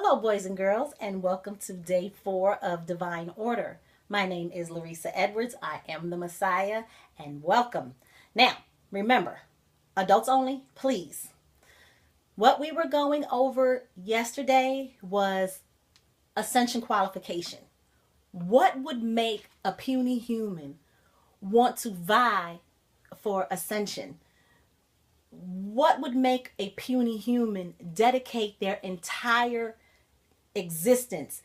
Hello, boys and girls, and welcome to day 4 of Divine Order. My name is Resa Edwards. I am the Messiah, and welcome. Now, remember, adults only, please. What we were going over yesterday was ascension qualification. What would make a puny human want to vie for ascension? What would make a puny human dedicate their entire existence,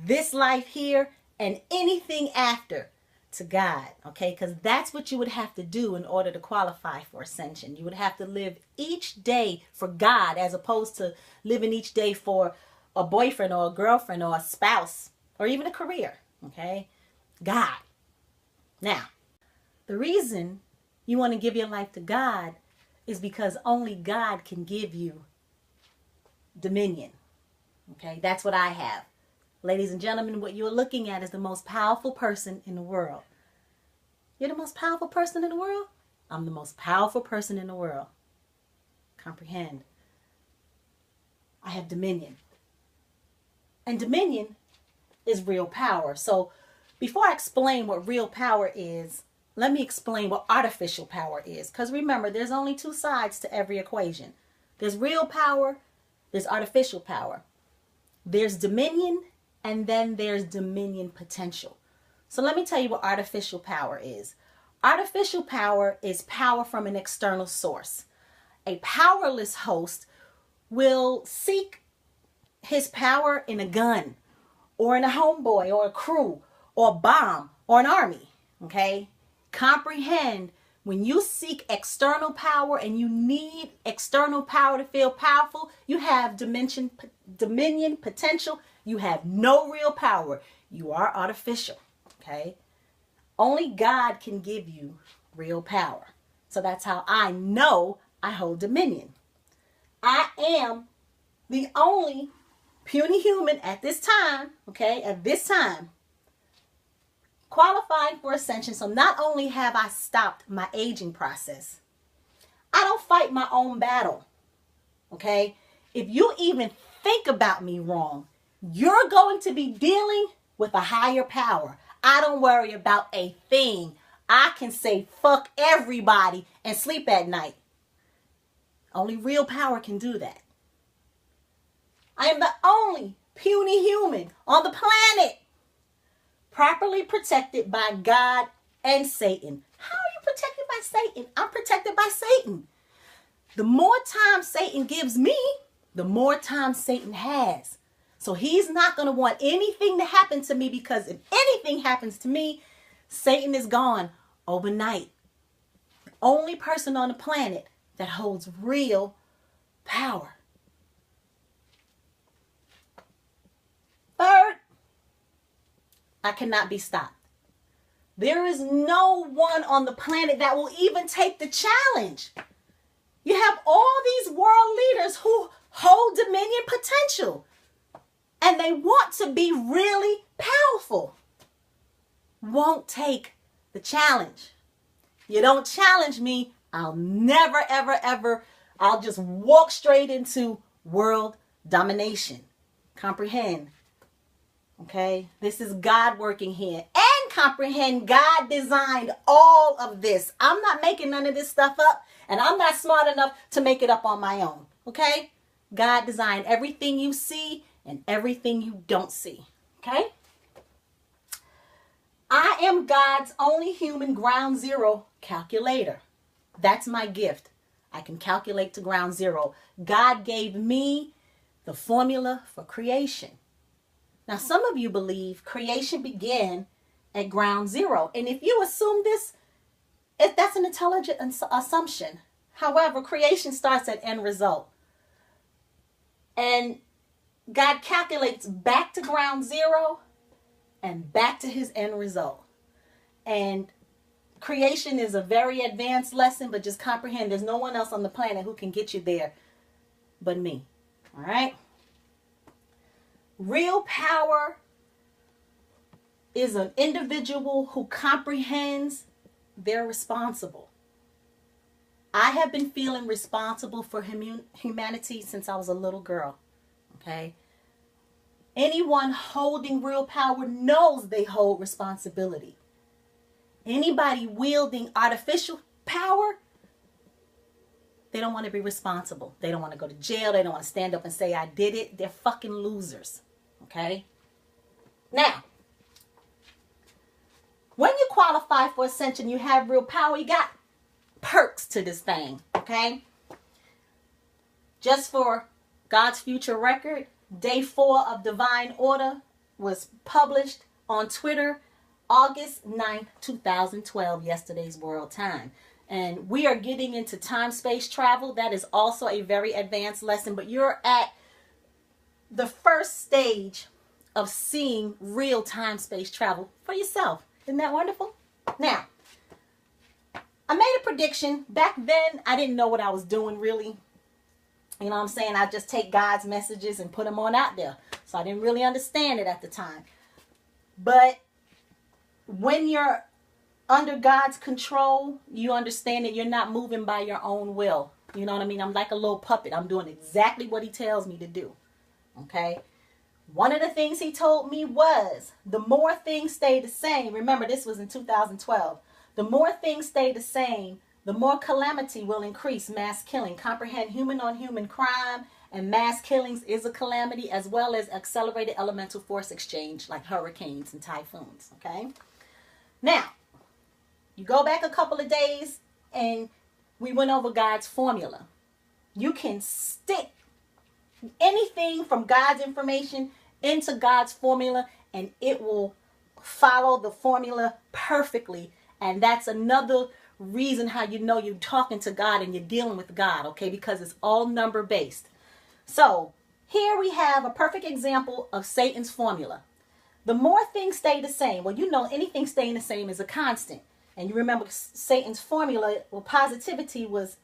this life here and anything after, to God? Okay, because that's what you would have to do in order to qualify for ascension. You would have to live each day for God as opposed to living each day for a boyfriend or a girlfriend or a spouse or even a career. Okay, God. Now, the reason you want to give your life to God is because only God can give you dominion. Okay, that's what I have. Ladies and gentlemen, what you're looking at is the most powerful person in the world. You're the most powerful person in the world? I'm the most powerful person in the world. Comprehend. I have dominion. And dominion is real power. So before I explain what real power is, let me explain what artificial power is. Because remember, there's only two sides to every equation. There's real power, there's artificial power. There's dominion, and then there's dominion potential. So let me tell you what artificial power is. Artificial power is power from an external source. A powerless host will seek his power in a gun, or in a homeboy, or a crew, or a bomb, or an army. Okay? Comprehend, when you seek external power and you need external power to feel powerful, you have dominion potential. You have no real power. You are artificial. Okay? Only God can give you real power. So that's how I know I hold dominion. I am the only puny human at this time, okay, at this time, qualifying for ascension. So not only have I stopped my aging process, I don't fight my own battle. Okay? If you even think about me wrong, you're going to be dealing with a higher power. I don't worry about a thing. I can say fuck everybody and sleep at night. Only real power can do that. I am the only puny human on the planet properly protected by God and Satan. How are you protected by Satan? I'm protected by Satan. The more time Satan gives me, the more time Satan has. So he's not going to want anything to happen to me, because if anything happens to me, Satan is gone overnight. The only person on the planet that holds real power. Third, I cannot be stopped. There is no one on the planet that will even take the challenge. You have all these world leaders who hold dominion potential, and they want to be really powerful. Won't take the challenge. You don't challenge me, I'll never, ever, ever, I'll just walk straight into world domination. Comprehend. Okay, this is God working here. And comprehend, God designed all of this. I'm not making none of this stuff up, and I'm not smart enough to make it up on my own. Okay, God designed everything you see and everything you don't see. Okay, I am God's only human ground zero calculator. That's my gift. I can calculate to ground zero. God gave me the formula for creation. Now, some of you believe creation began at ground zero. And if you assume this, that's an intelligent assumption. However, creation starts at end result. And God calculates back to ground zero and back to his end result. And creation is a very advanced lesson, but just comprehend there's no one else on the planet who can get you there but me. All right? Real power is an individual who comprehends they're responsible. I have been feeling responsible for humanity since I was a little girl. Okay? Anyone holding real power knows they hold responsibility. Anybody wielding artificial power, they don't want to be responsible. They don't want to go to jail. They don't want to stand up and say, I did it. They're fucking losers. Okay? Now, when you qualify for ascension, you have real power, you got perks to this thing. Okay? Just for God's future record, day 4 of Divine Order was published on Twitter, August 9th, 2012, yesterday's world time. And we are getting into time-space travel. That is also a very advanced lesson, but you're at the first stage of seeing real time-space travel for yourself. Isn't that wonderful? Now, I made a prediction. Back then, I didn't know what I was doing, really. You know what I'm saying? I just take God's messages and put them on out there. So I didn't really understand it at the time. But when you're under God's control, you understand that you're not moving by your own will. You know what I mean? I'm like a little puppet. I'm doing exactly what he tells me to do. Okay? One of the things he told me was, the more things stay the same. Remember, this was in 2012. The more things stay the same, the more calamity will increase. Mass killing. Comprehend human-on-human crime and mass killings is a calamity, as well as accelerated elemental force exchange like hurricanes and typhoons. Okay? Now, you go back a couple of days and we went over God's formula. You can stick anything from God's information into God's formula and it will follow the formula perfectly. And that's another reason how you know you're talking to God and you're dealing with God, okay? Because it's all number based. So here we have a perfect example of Satan's formula. The more things stay the same, well, you know anything staying the same is a constant. And you remember Satan's formula, well, positivity was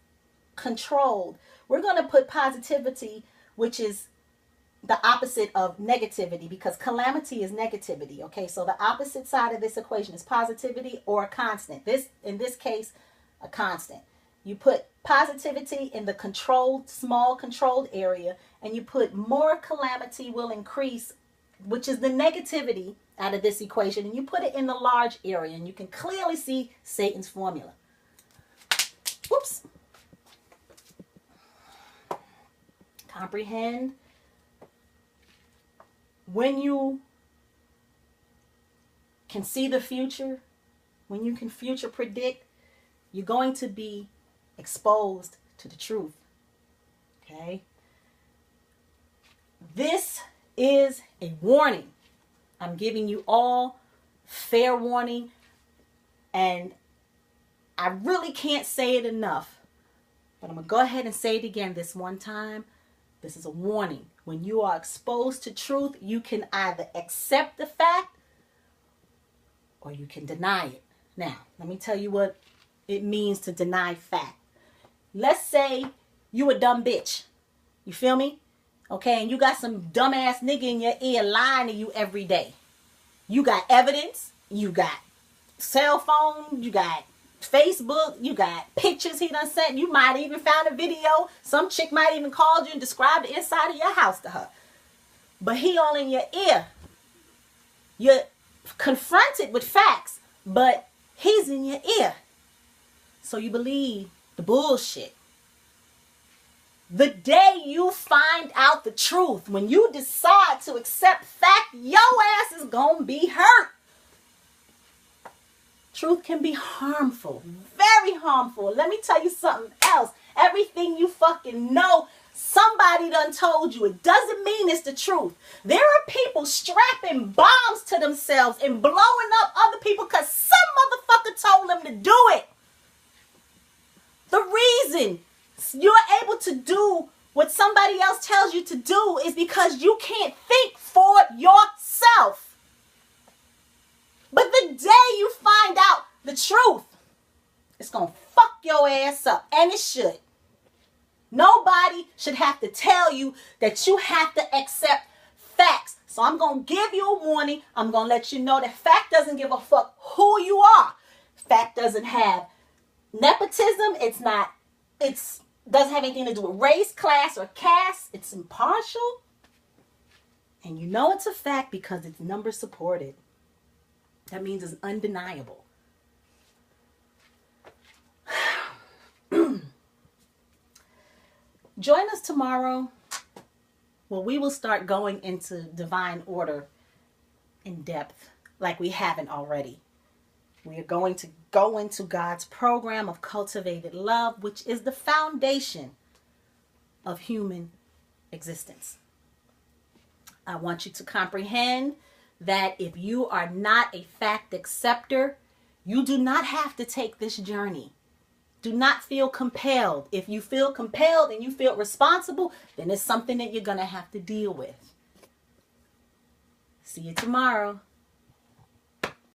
controlled. We're going to put positivity, which is the opposite of negativity, because calamity is negativity. Okay, so the opposite side of this equation is positivity or a constant. In this case, a constant. You put positivity in the controlled, small controlled area, and you put more calamity will increase, which is the negativity out of this equation, and you put it in the large area, and you can clearly see Satan's formula. Whoops. Comprehend. When you can see the future, when you can future predict, you're going to be exposed to the truth. Okay? This is a warning. I'm giving you all fair warning, and I really can't say it enough, but I'm going to go ahead and say it again this one time. This is a warning. When you are exposed to truth, you can either accept the fact or you can deny it. Now, let me tell you what it means to deny fact. Let's say you a dumb bitch. You feel me? Okay, and you got some dumbass nigga in your ear lying to you every day. You got evidence, you got cell phone, you got Facebook, you got pictures he done sent. You might even found a video. Some chick might even called you and described the inside of your house to her. But he all in your ear. You're confronted with facts, but he's in your ear. So you believe the bullshit. The day you find out the truth, when you decide to accept fact, your ass is gonna be hurt. Truth can be harmful, very harmful. Let me tell you something else. Everything you fucking know, somebody done told you. It doesn't mean it's the truth. There are people strapping bombs to themselves and blowing up other people because some motherfucker told them to do it. The reason you're able to do what somebody else tells you to do is because you can't think for yourself. But the day you find out the truth, it's going to fuck your ass up. And it should. Nobody should have to tell you that you have to accept facts. So I'm going to give you a warning. I'm going to let you know that fact doesn't give a fuck who you are. Fact doesn't have nepotism. It doesn't have anything to do with race, class, or caste. It's impartial. And you know it's a fact because it's number supported. That means it's undeniable. Join us tomorrow. Well, we will start going into divine order in depth like we haven't already. We are going to go into God's program of cultivated love, which is the foundation of human existence. I want you to comprehend that if you are not a fact acceptor, you do not have to take this journey. Do not feel compelled. If you feel compelled and you feel responsible, then it's something that you're going to have to deal with. See you tomorrow.